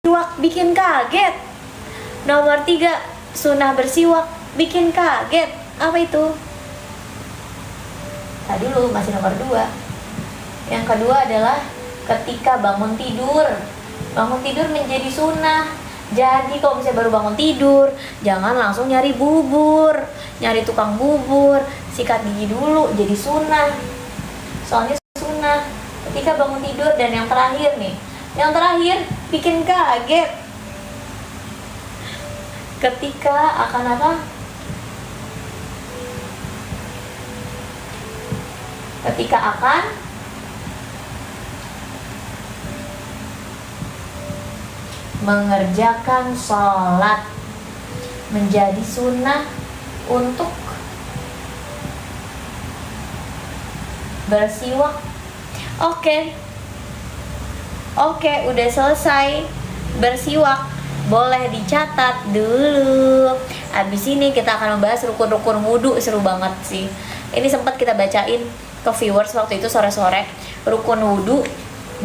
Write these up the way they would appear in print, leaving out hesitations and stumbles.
bersiwak bikin kaget. Nomor 3, sunnah bersiwak bikin kaget. Apa itu? Tadi dulu masih nomor 2. Yang kedua adalah ketika bangun tidur. Bangun tidur menjadi sunnah. Jadi kalau misalnya baru bangun tidur, jangan langsung nyari bubur, nyari tukang bubur, sikat gigi dulu, jadi sunnah. Soalnya sunnah ketika bangun tidur. Dan yang terakhir nih, yang terakhir bikin kaget. Ketika akan apa? Ketika akan mengerjakan sholat menjadi sunnah untuk bersiwak. Oke, udah selesai bersiwak. Boleh dicatat dulu. Abis ini kita akan membahas rukun-rukun wudhu. Seru banget sih. Ini sempat kita bacain ke viewers waktu itu sore-sore, rukun wudhu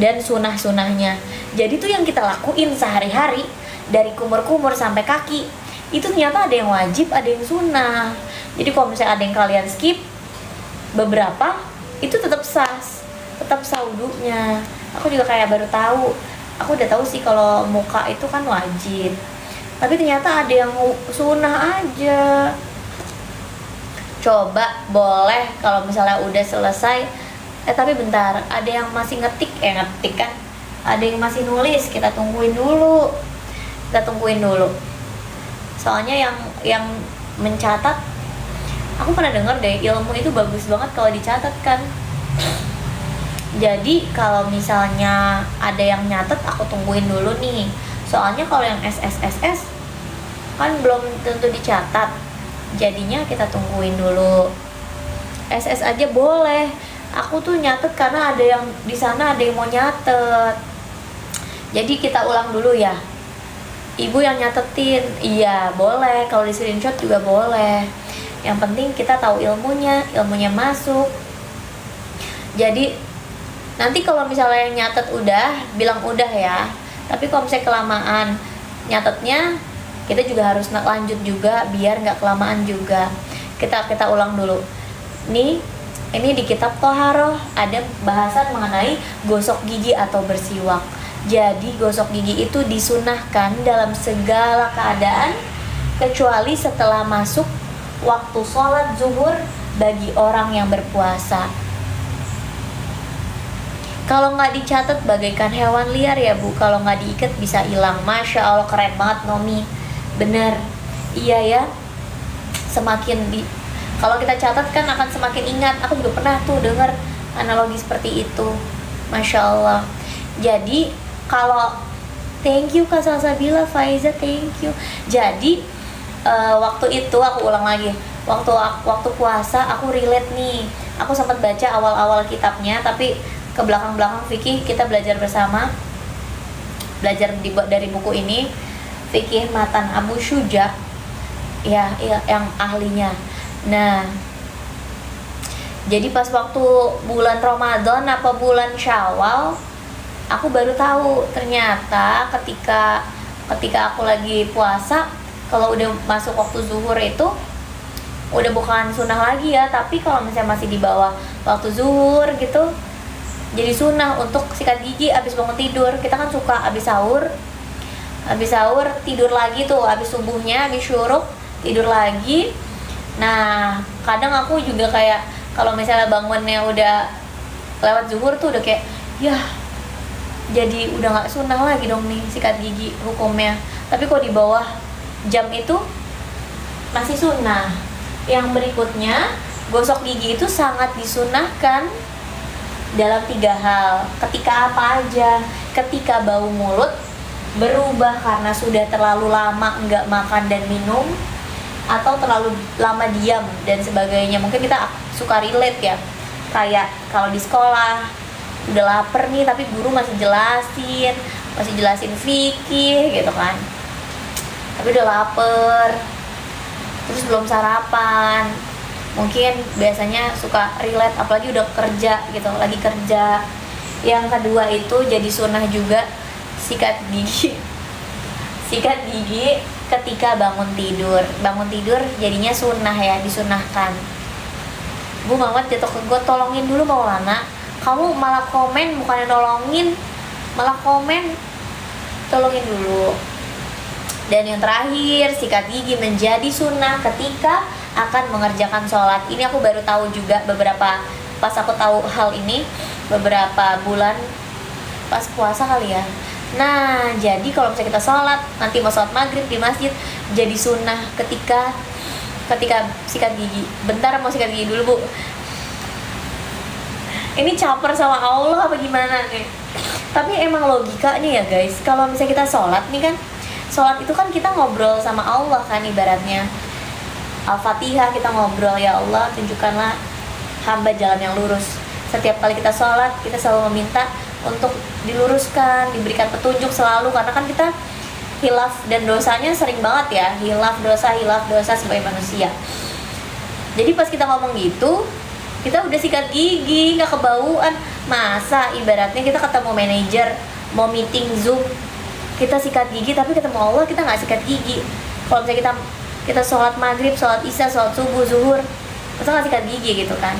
dan sunah-sunahnya. Jadi tuh yang kita lakuin sehari-hari, dari kumur-kumur sampai kaki, itu ternyata ada yang wajib, ada yang sunnah. Jadi kalau misalnya ada yang kalian skip beberapa, itu tetap sah wudhunya. Aku juga kayak baru tahu. Aku udah tahu sih kalau muka itu kan wajib, tapi ternyata ada yang sunnah aja. Coba boleh kalau misalnya udah selesai, tapi bentar, ada yang masih ngetik kan, ada yang masih nulis, kita tungguin dulu. Soalnya yang mencatat, aku pernah dengar deh, ilmu itu bagus banget kalau dicatat kan. Jadi kalau misalnya ada yang nyatet, aku tungguin dulu nih. Soalnya kalau yang SSSS kan belum tentu dicatat, jadinya kita tungguin dulu. SS aja boleh. Aku tuh nyatet karena ada yang di sana ada yang mau nyatet. Jadi kita ulang dulu ya. Ibu yang nyatetin, iya boleh. Kalau di screenshot juga boleh. Yang penting kita tahu ilmunya masuk. Jadi nanti kalau misalnya yang nyatet udah, bilang udah ya. Tapi kalau misalnya kelamaan nyatetnya, kita juga harus lanjut juga biar nggak kelamaan juga. Kita ulang dulu. Ini di kitab Toharoh ada bahasan mengenai gosok gigi atau bersiwak. Jadi gosok gigi itu disunahkan dalam segala keadaan kecuali setelah masuk waktu sholat zuhur bagi orang yang berpuasa. Kalau nggak dicatat bagaikan hewan liar ya Bu. Kalau nggak diikat bisa hilang. Masya Allah, keren banget Nomi. Bener, iya ya. Kalau kita catat kan akan semakin ingat. Aku juga pernah tuh dengar analogi seperti itu. Masya Allah. Jadi kalau thank you Kak Salsabila, Faiza, thank you. Jadi waktu itu aku ulang lagi. Waktu puasa aku relate nih. Aku sempat baca awal-awal kitabnya, tapi ke belakang-belakang fikih kita belajar bersama. Belajar dari buku ini, Fikih Matan Abu Syuja, ya yang ahlinya. Nah, jadi pas waktu bulan Ramadan apa bulan Syawal, aku baru tahu ternyata ketika aku lagi puasa, kalau udah masuk waktu zuhur itu udah bukan sunnah lagi ya. Tapi kalau misalnya masih di bawah waktu zuhur gitu, jadi sunnah untuk sikat gigi abis bangun tidur. Kita kan suka abis sahur tidur lagi tuh, abis subuhnya, abis syuruk tidur lagi. Nah kadang aku juga kayak kalau misalnya bangunnya udah lewat zuhur tuh udah kayak ya, jadi udah nggak sunnah lagi dong nih sikat gigi hukumnya. Tapi kalau di bawah jam itu masih sunnah. Yang berikutnya, gosok gigi itu sangat disunahkan dalam 3 hal. Ketika apa aja? Ketika bau mulut berubah karena sudah terlalu lama nggak makan dan minum, atau terlalu lama diam dan sebagainya. Mungkin kita suka relate ya, kayak kalau di sekolah udah lapar nih tapi guru masih jelasin fikih gitu kan, tapi udah lapar terus belum sarapan. Mungkin biasanya suka relate, apalagi udah lagi kerja. Yang kedua itu jadi sunnah juga sikat gigi Sikat gigi ketika bangun tidur. Bangun tidur jadinya sunnah ya, disunahkan. Bu Mamat jatuh ke got, tolongin dulu Maulana. Kamu malah komen, bukannya nolongin, malah komen. Tolongin dulu. Dan yang terakhir, sikat gigi menjadi sunnah ketika akan mengerjakan sholat. Ini aku baru tahu juga pas aku tahu hal ini beberapa bulan pas puasa kali ya. Nah, jadi kalau misalnya kita sholat, nanti mau sholat maghrib di masjid, jadi sunnah ketika sikat gigi. Bentar, mau sikat gigi dulu Bu. Ini caper sama Allah apa gimana nih? Tapi emang logikanya ya guys, kalau misalnya kita sholat nih kan, sholat itu kan kita ngobrol sama Allah kan ibaratnya. Al-Fatihah kita ngobrol, ya Allah tunjukkanlah hamba jalan yang lurus. Setiap kali kita sholat, kita selalu meminta untuk diluruskan, diberikan petunjuk selalu, karena kan kita hilaf dan dosanya sering banget ya, hilaf dosa sebagai manusia. Jadi pas kita ngomong gitu, kita udah sikat gigi, nggak kebauan. Masa ibaratnya kita ketemu manajer, mau meeting Zoom, kita sikat gigi, tapi ketemu Allah kita nggak sikat gigi. Kalau misalnya kita sholat maghrib, sholat isya, sholat subuh, zuhur, kita nggak sikat gigi gitu kan.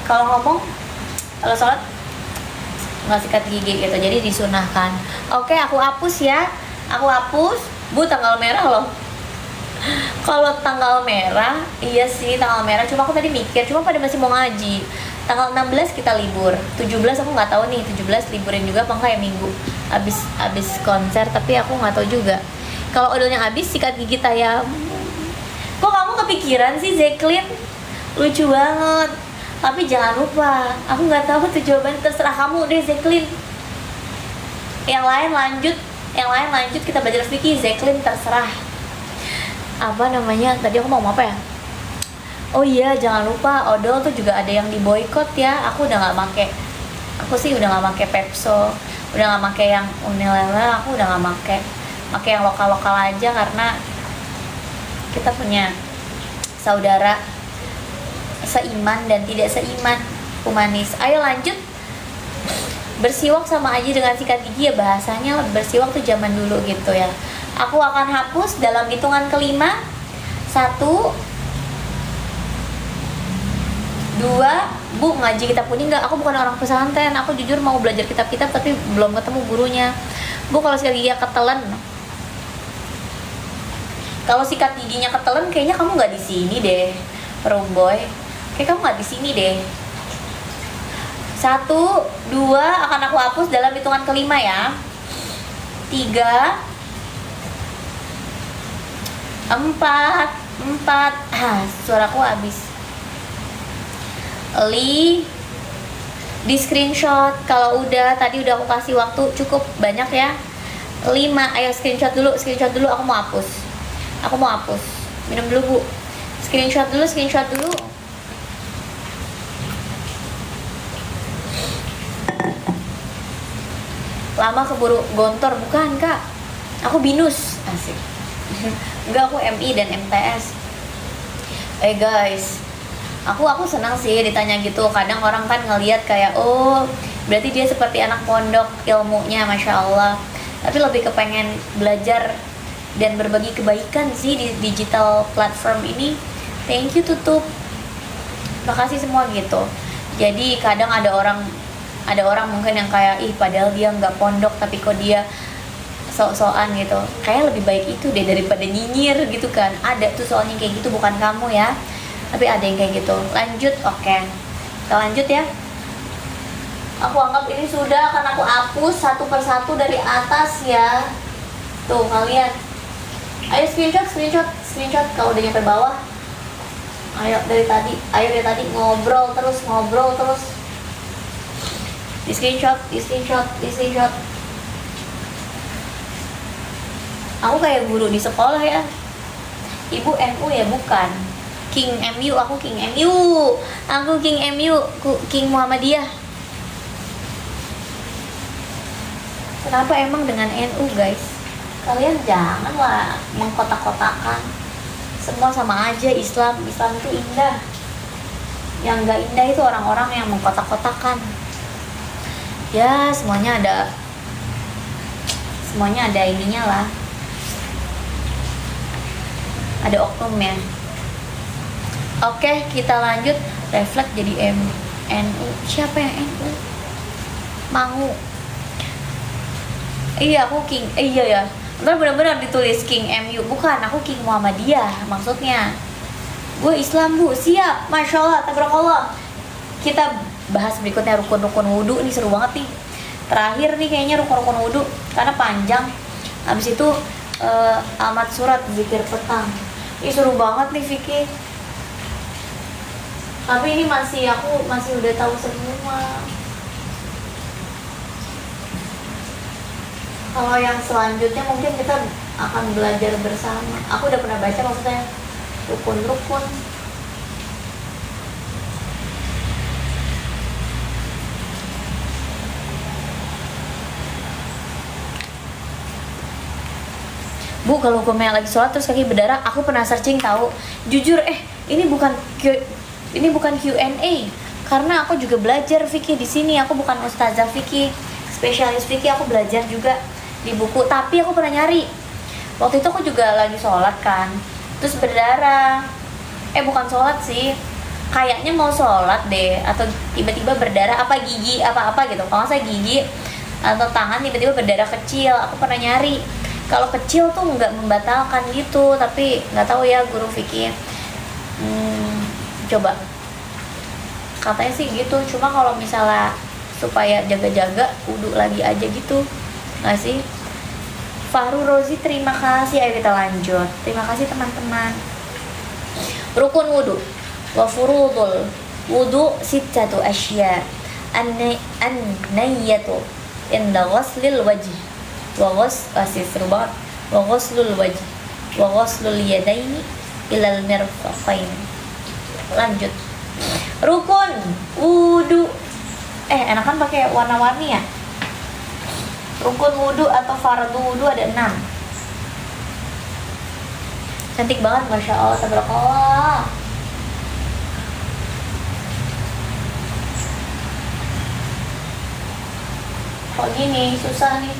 Kalau sholat nggak sikat gigi gitu, jadi disunahkan. Oke, aku hapus ya, aku hapus. Bu, tanggal merah loh. Kalau tanggal merah, iya sih tanggal merah, cuma aku tadi mikir, cuma pada masih mau ngaji. Tanggal 16 kita libur, 17 aku nggak tahu nih, 17 liburin juga apa enggak ya minggu abis konser, tapi aku nggak tahu juga. Kalau odolnya habis, sikat gigi tayam. Kok kamu kepikiran sih Zeklin? Lucu banget. Tapi jangan lupa, aku nggak tahu tuh jawaban, terserah kamu deh Zeklin. Yang lain lanjut kita belajar fikih. Zeklin terserah. Apa namanya? Tadi aku mau apa ya? Oh iya, jangan lupa odol tuh juga ada yang diboikot ya. Aku udah nggak make. Aku sih udah nggak make Pepso, udah nggak make yang Unilever. Aku udah nggak make yang lokal aja, karena kita punya saudara seiman dan tidak seiman, humanis. Ayo lanjut. Bersiwak sama aja dengan sikat gigi ya, bahasanya bersiwak tuh zaman dulu gitu ya. Aku akan hapus dalam hitungan kelima. 1, 2. Bu, ngaji kitab kuning nggak? Aku bukan orang pesantren, aku jujur mau belajar kitab-kitab tapi belum ketemu gurunya. Bu, kalau sikat giginya ketelen, kalau sikat giginya ketelen, kayaknya kamu nggak di sini deh, Rumboy. Kayak kamu nggak di sini deh. 1, 2, akan aku hapus dalam hitungan kelima ya. 3, 4. Suaraku habis. Di screenshot. Kalau udah, tadi udah aku kasih waktu cukup banyak ya. 5, ayo screenshot dulu. Aku mau hapus. Minum dulu Bu. Screenshot dulu. Lama keburu gontor, bukan Kak? Aku binus, asik. Enggak, aku MI dan MTS. Guys, aku senang sih ditanya gitu. Kadang orang kan ngelihat kayak, oh berarti dia seperti anak pondok ilmunya, Masya Allah. Tapi lebih kepengen belajar dan berbagi kebaikan sih di digital platform ini. Thank you Tutup, makasih semua gitu. Jadi kadang ada orang mungkin yang kayak, ih padahal dia nggak pondok tapi kok dia sok-sokan gitu. Kayak lebih baik itu deh daripada nyinyir gitu kan. Ada tuh soalnya kayak gitu, bukan kamu ya, tapi ada yang kayak gitu. Lanjut, oke. Kita lanjut ya. Aku anggap ini sudah, akan aku hapus satu persatu dari atas ya. Tuh kalian, ayo screenshot kalau udah nyampe bawah. Ayo dari tadi ngobrol terus. Di screenshot. Aku kayak guru di sekolah ya. Ibu MU ya, bukan King MU. Aku King MU, King Muhammadiyah. Kenapa emang dengan NU guys? Kalian janganlah mengkotak-kotakan. Semua sama aja. Islam itu indah. Yang gak indah itu orang-orang yang mengkotak-kotakan. Ya semuanya ada ininya lah. ada oknumnya. Oke, kita lanjut. Refleks jadi NU. Siapa yang NU? Mangu. Iya, aku King. Iya ya. Ntar benar-benar ditulis King MU. Bukan, aku King Muhammadiyah maksudnya. Gue Islam, Bu. Siap. Masya Allah, tabarakallah. Kita bahas berikutnya rukun-rukun wudhu. Ini seru banget nih. Terakhir nih kayaknya rukun-rukun wudhu, karena panjang. Habis itu amat surat zikir petang. Ini seru banget nih Vicky. Tapi ini aku masih udah tahu semua. Kalau yang selanjutnya mungkin kita akan belajar bersama. Aku udah pernah baca maksudnya rukun-rukun. Bu, kalau hukumnya lagi sholat terus kaki berdarah, aku pernah searching tahu. Jujur, ini bukan Q&A, karena aku juga belajar Vicky di sini. Aku bukan ustazah Vicky, spesialis Vicky. Aku belajar juga di buku. Tapi aku pernah nyari. Waktu itu aku juga lagi sholat kan, terus berdarah. Bukan sholat sih, kayaknya mau sholat deh, atau tiba-tiba berdarah apa gigi apa-apa gitu. Kalau saya gigi atau tangan tiba-tiba berdarah kecil. Aku pernah nyari. Kalau kecil tuh nggak membatalkan gitu, tapi nggak tahu ya guru Vicky. Coba katanya sih gitu. Cuma kalau misalnya supaya jaga-jaga wudhu lagi aja gitu, nggak sih? Fahru Rozi, terima kasih. Ayo kita lanjut. Terima kasih teman-teman. Rukun wudhu. Wa furudul wudhu sittatu asya. An-nayyatu inda ghuslil wajh wa seru banget. Wa ghuslul wajh wa ghuslul yadaini ilal mirfaqain. Lanjut. Rukun wudhu. Enakan pakai warna-warni ya. Rukun wudhu atau fardu wudhu ada 6. Cantik banget, masya Allah, tabarakallah. Kok gini, susah nih.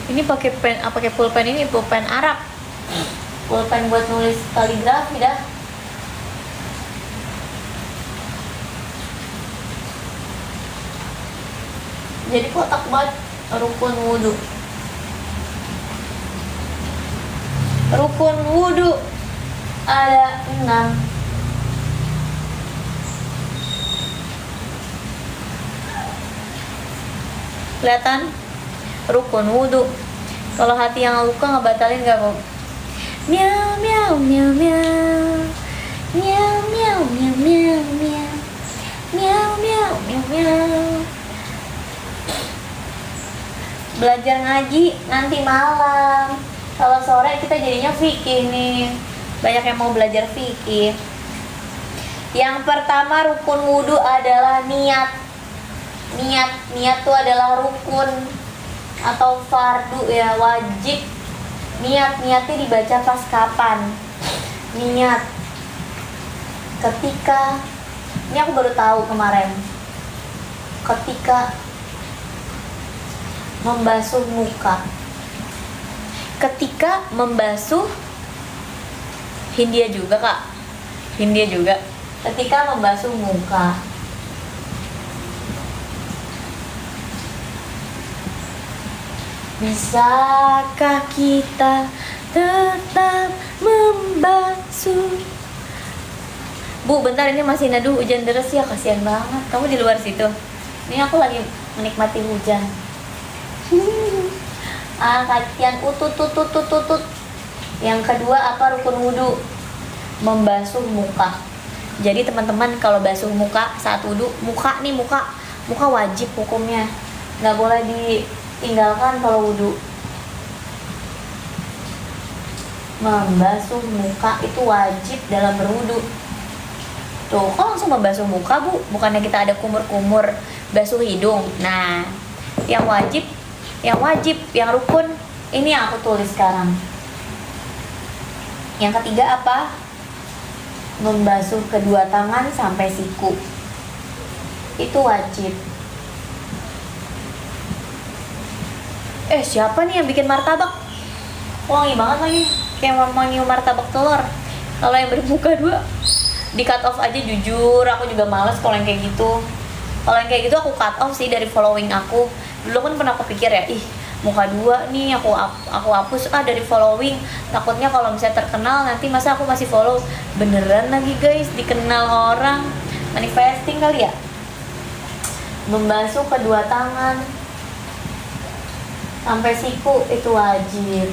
Ini pakai pen, pakai pulpen ini, pulpen Arab. Pulpen buat nulis kaligrafi dah. Jadi kotak banget. Rukun wudhu. Rukun wudhu ada 6. Kelihatan? Rukun wudhu. Kalau hati yang luka ngebatalin gak kok? Miau miau miau miau. Miau miau miau miau miau. Miau miau miau miau. Belajar ngaji nanti malam. Kalau sore kita jadinya fikih nih. Banyak yang mau belajar fikih. Yang pertama rukun wudhu adalah niat. Niat itu adalah rukun atau fardu ya, wajib. Niatnya dibaca pas kapan? Niat ketika, ini aku baru tahu kemarin, ketika membasuh muka. Ketika membasuh, Hindia juga kak, Hindia juga. Ketika membasuh muka. Bisakah kita tetap membasuh? Bu, bentar, ini masih nadu hujan deras ya, kasihan banget. Kamu di luar situ. Ini aku lagi menikmati hujan. Kacian utut. Yang kedua apa rukun wudhu? Membasuh muka. Jadi teman-teman kalau basuh muka saat wudhu, muka wajib hukumnya, nggak boleh ditinggalkan kalau wudhu. Membasuh muka itu wajib dalam berwudhu. Tuh, kok langsung membasuh muka bu? Bukannya kita ada kumur-kumur basuh hidung. Nah, yang wajib, yang rukun, ini yang aku tulis sekarang. Yang ketiga apa? Membasuh kedua tangan sampai siku. Itu wajib. Siapa nih yang bikin martabak? Wangi banget lagi, kayak wangi martabak telur. Kalau yang bermuka 2 di cut off aja, jujur aku juga males kalau yang kayak gitu. Kalau yang kayak gitu aku cut off sih dari following aku. Dulu kan pernah kepikir ya, muka 2 nih aku hapus dari following, takutnya kalau misalnya terkenal nanti masa aku masih follow. Beneran lagi guys, dikenal orang. Manifesting kali ya. Membasuh kedua tangan sampai siku itu wajib.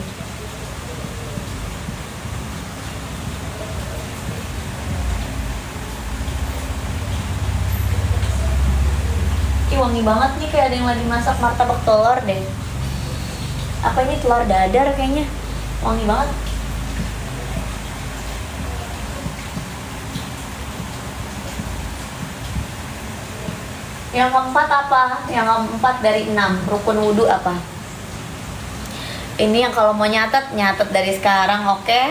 Wangi banget nih, kayak ada yang lagi masak martabak telur deh. Apa ini telur dadar kayaknya. Wangi banget. Yang keempat apa? Yang keempat dari 6 rukun wudhu apa? Ini yang kalau mau nyatet dari sekarang, oke?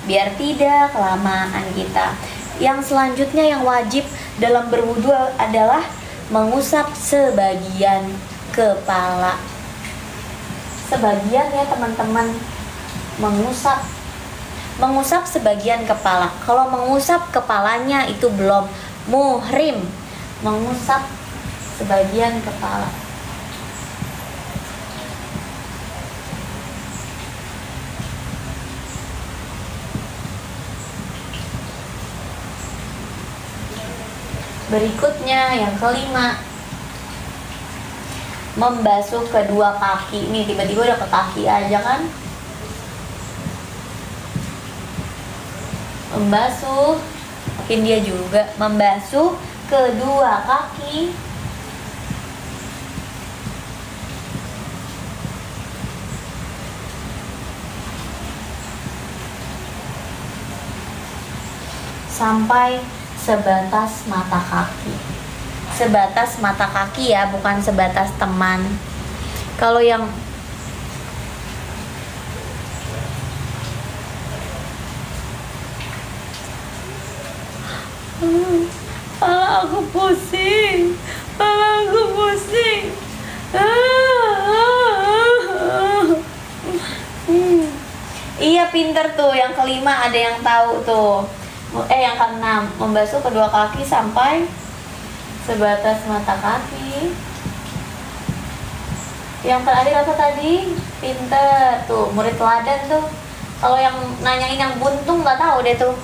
Biar tidak kelamaan kita. Yang selanjutnya yang wajib dalam berwudhu adalah mengusap sebagian kepala. Sebagian ya teman-teman. Mengusap sebagian kepala. Kalau mengusap kepalanya itu belum muhrim. Mengusap sebagian kepala. Berikutnya yang kelima, membasuh kedua kaki. Nih tiba-tiba udah ke kaki aja kan. Membasuh, mungkin dia juga membasuh kedua kaki. Sampai sebatas mata kaki. Sebatas mata kaki ya, bukan sebatas teman. Kalau yang aku pusing. Iya pinter tuh, yang kelima ada yang tahu tuh. Yang keenam, membasuh kedua kaki sampai sebatas mata kaki. Yang terakhir apa tadi? Pinter tuh, murid teladan tuh. Kalau yang nanyain yang buntung nggak tahu deh tuh.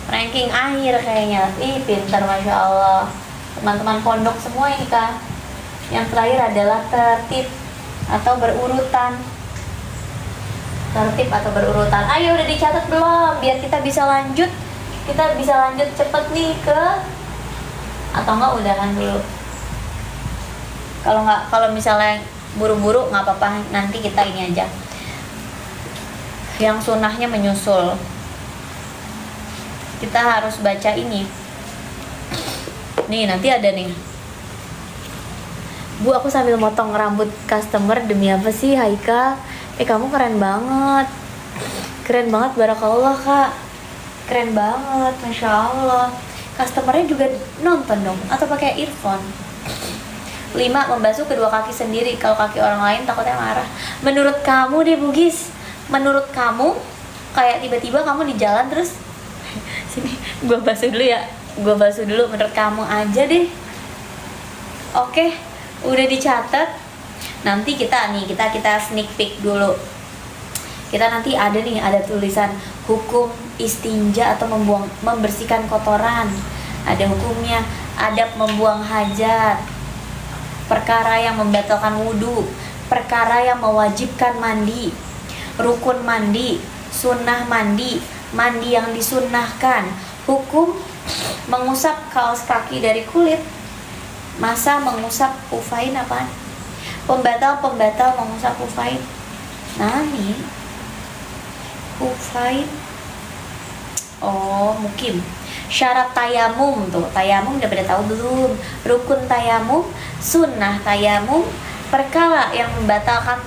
Ranking akhir kayaknya. Pinter, masya Allah. Teman-teman pondok semua ini kak. Yang terakhir adalah tertib atau berurutan. Tertib atau berurutan. Ayo udah dicatat belum? Biar kita bisa lanjut. Kita bisa lanjut cepet nih ke, atau enggak udahan dulu. Kalau misalnya buru-buru nggak apa-apa, nanti kita ini aja. Yang sunnahnya menyusul. Kita harus baca ini. Nih nanti ada nih. Bu, aku sambil motong rambut customer demi apa sih, Haika? Kamu keren banget. Keren banget, barakallah kak. Keren banget, masya Allah. Customernya juga nonton dong, atau pakai earphone. 5. Membasuh kedua kaki sendiri. Kalau kaki orang lain takutnya marah. Menurut kamu deh Bugis, menurut kamu kayak tiba-tiba kamu di jalan terus sini gue basuh dulu ya, gue basuh dulu. Menurut kamu aja deh. Oke, udah dicatat. Nanti kita sneak peek dulu. Kita nanti ada tulisan hukum istinja atau membersihkan kotoran. Ada hukumnya, adab membuang hajat, perkara yang membatalkan wudhu, perkara yang mewajibkan mandi, rukun mandi, sunnah mandi, mandi yang disunnahkan, hukum mengusap kaos kaki dari kulit, masa mengusap kufain apaan? Pembatal mengusap kufain. Nani? Kufain. Oh, mukim. Syarat tayamum tuh. Tayamum udah pada tahu belum? Rukun tayamum, sunnah tayamum, perkara yang membatalkan